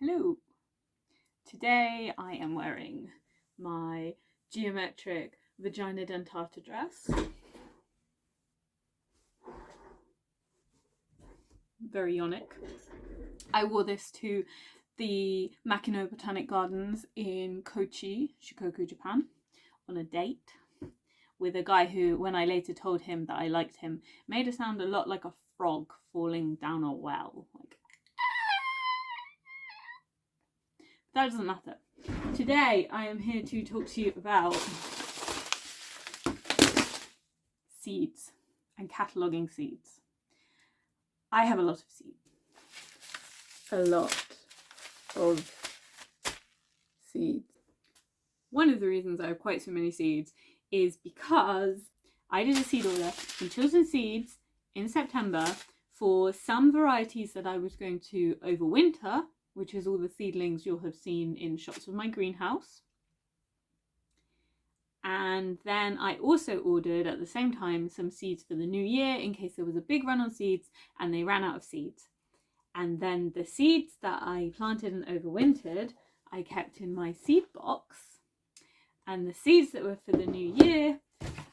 Hello! Today I am wearing my geometric vagina dentata dress. Very yonic. I wore this to the Makino Botanic Gardens in Kochi, Shikoku, Japan, on a date with a guy who, when I later told him that I liked him, made it sound a lot like a frog falling down a well. That doesn't matter. Today I am here to talk to you about seeds and cataloguing seeds. I have a lot of seeds. A lot of seeds. One of the reasons I have quite so many seeds is because I did a seed order from Chiltern Seeds in September for some varieties that I was going to overwinter, which is all the seedlings you'll have seen in shots of my greenhouse. And then I also ordered at the same time some seeds for the new year in case there was a big run on seeds and they ran out of seeds. And then the seeds that I planted and overwintered, I kept in my seed box. And the seeds that were for the new year,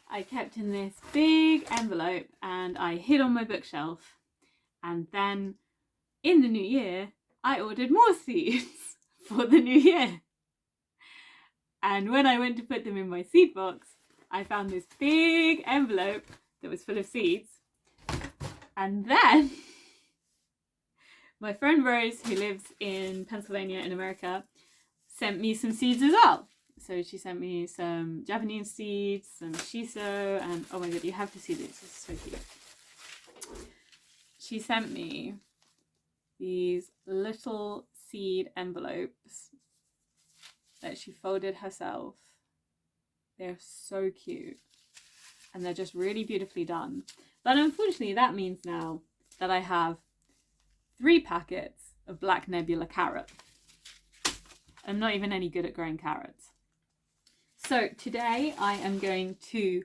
I kept in this big envelope and I hid on my bookshelf. And then in the new year, I ordered more seeds for the new year. And when I went to put them in my seed box, I found this big envelope that was full of seeds. And then my friend Rose, who lives in Pennsylvania in America, sent me some seeds as well. So she sent me some Japanese seeds, some shiso, and oh my god, you have to see these, it's so cute. She sent me these little seed envelopes that she folded herself. They're so cute and they're just really beautifully done. But unfortunately that means now that I have 3 packets of black nebula carrot. I'm not even any good at growing carrots. So today I am going to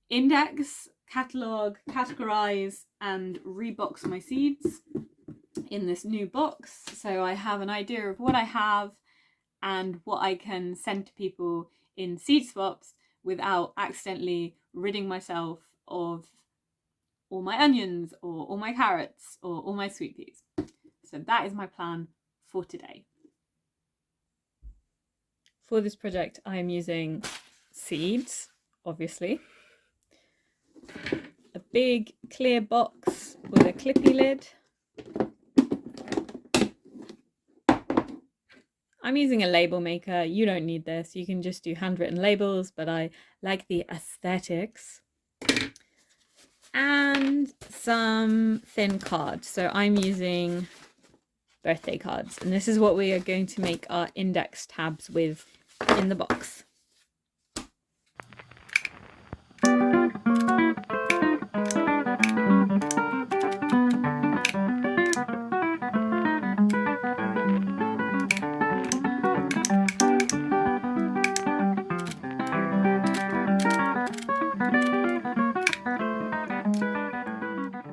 index, catalogue, categorize and rebox my seeds in this new box, so I have an idea of what I have and what I can send to people in seed swaps without accidentally ridding myself of all my onions or all my carrots or all my sweet peas. So that is my plan for today. For this project I am using seeds, obviously, a big clear box with a clippy lid. I'm using a label maker. You don't need this. You can just do handwritten labels, but I like the aesthetics. And some thin cards. So I'm using birthday cards. And this is what we are going to make our index tabs with in the box.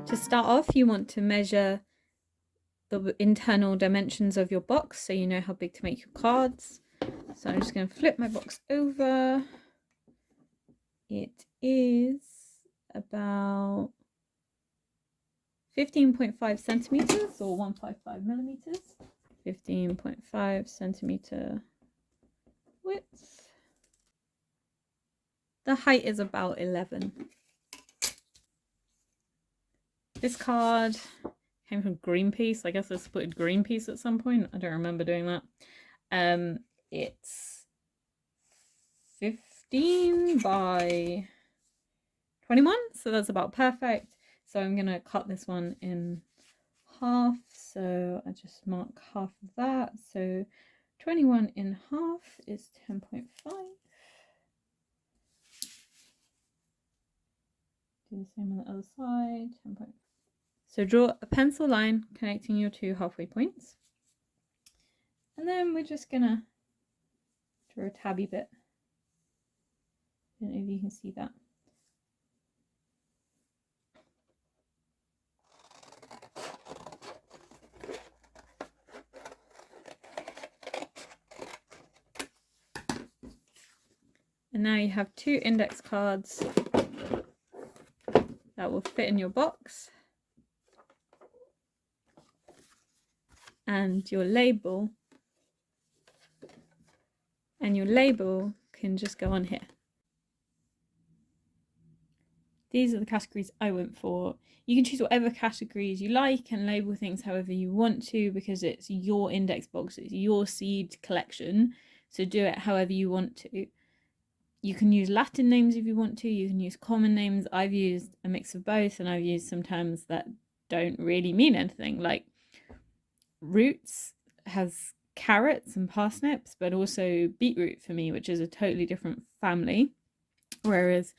To start off, you want to measure the internal dimensions of your box so you know how big to make your cards. So I'm just going to flip my box over. It is about 15.5 centimeters or 155 millimeters. 15.5 centimeter width. The height is about 11. This card came from Greenpeace. I guess I supported Greenpeace at some point. I don't remember doing that. It's 15 by 21, so that's about perfect. So I'm going to cut this one in half. So I just mark half of that. So 21 in half is 10.5. Do the same on the other side. 10.5. So draw a pencil line connecting your 2 halfway points. And then we're just gonna draw a tabby bit. I don't know if you can see that. And now you have 2 index cards that will fit in your box. And your label. And your label can just go on here. These are the categories I went for. You can choose whatever categories you like and label things however you want to, because it's your index box, it's your seed collection. So do it however you want to. You can use Latin names if you want to, you can use common names. I've used a mix of both, and I've used some terms that don't really mean anything. Like roots has carrots and parsnips, but also beetroot for me, which is a totally different family. Whereas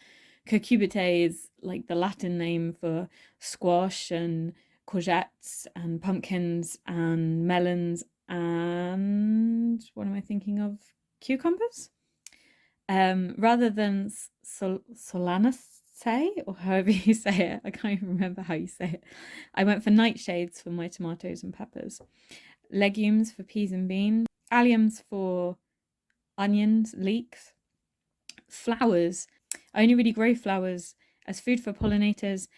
cucurbitae is like the Latin name for squash and courgettes and pumpkins and melons and what am I thinking of? Cucumbers? Rather than Solanaceae, or however you say it, I can't even remember how you say it. I went for nightshades for my tomatoes and peppers, legumes for peas and beans, alliums for onions, leeks, flowers. I only really grow flowers as food for pollinators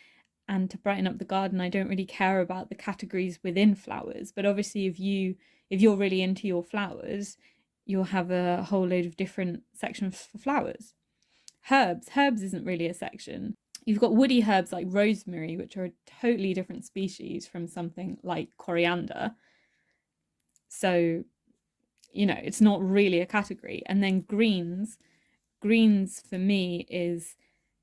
and to brighten up the garden. I don't really care about the categories within flowers, but obviously if you're really into your flowers, you'll have a whole load of different sections for flowers. Herbs isn't really a section. You've got woody herbs like rosemary, which are a totally different species from something like coriander. So, you know, it's not really a category. And then greens for me is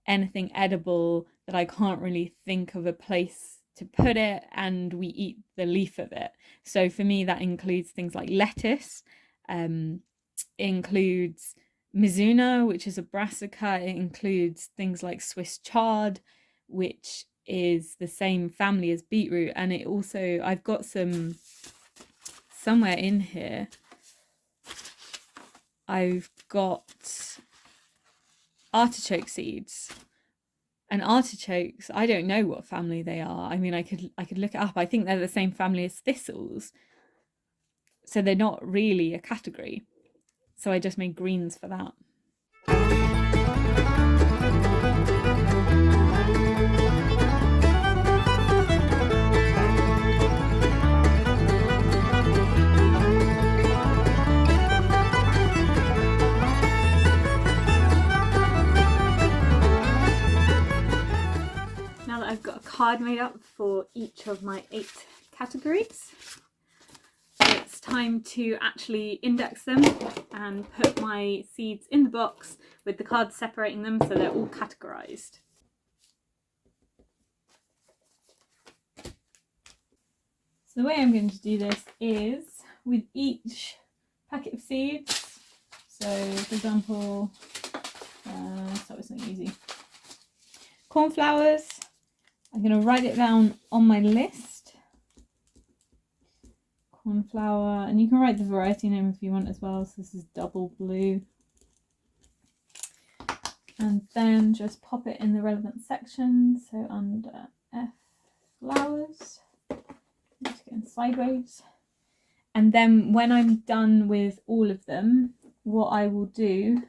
anything edible that I can't really think of a place to put it, and we eat the leaf of it. So for me, that includes things like lettuce, includes mizuna, which is a brassica. It includes things like Swiss chard, which is the same family as beetroot. And it also, I've got somewhere in here, I've got artichoke seeds. And artichokes, I don't know what family they are. I mean, I could look it up. I think they're the same family as thistles. So they're not really a category. So I just made greens for that. Now that I've got a card made up for each of my 8 categories, it's time to actually index them and put my seeds in the box with the cards separating them so they're all categorized. So the way I'm going to do this is with each packet of seeds. So for example, start with something easy. Cornflowers. I'm going to write it down on my list. Cornflower, and you can write the variety name if you want as well. So this is double blue. And then just pop it in the relevant section. So under F, flowers. Just going sideways. And then when I'm done with all of them, what I will do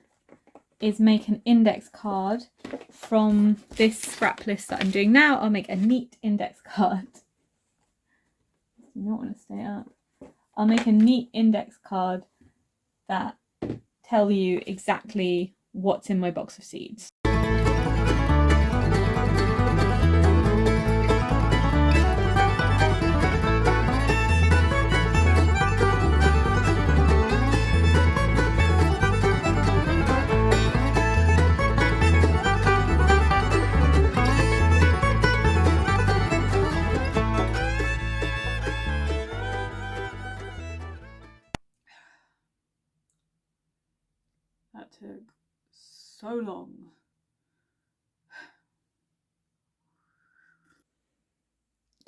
is make an index card from this scrap list that I'm doing now. I'll make a neat index card. I do not want to stay up. I'll make a neat index card that tell you exactly what's in my box of seeds. That took so long.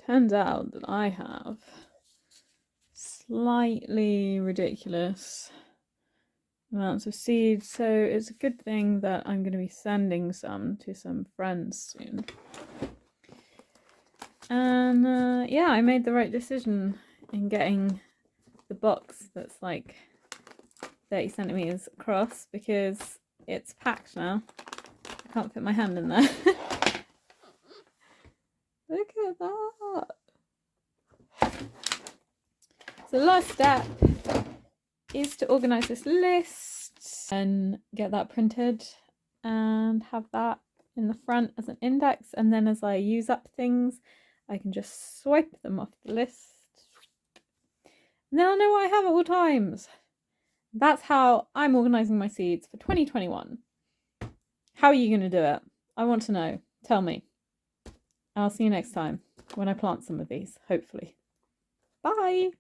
Turns out that I have slightly ridiculous amounts of seeds, so it's a good thing that I'm going to be sending some to some friends soon. And yeah, I made the right decision in getting the box that's like 30 centimeters across, because it's packed now. I can't fit my hand in there. Look at that. So the last step is to organise this list and get that printed and have that in the front as an index, and then as I use up things I can just swipe them off the list and then I'll know what I have at all times. That's how I'm organising my seeds for 2021. How are you going to do it? I want to know. Tell me. I'll see you next time when I plant some of these, hopefully. Bye!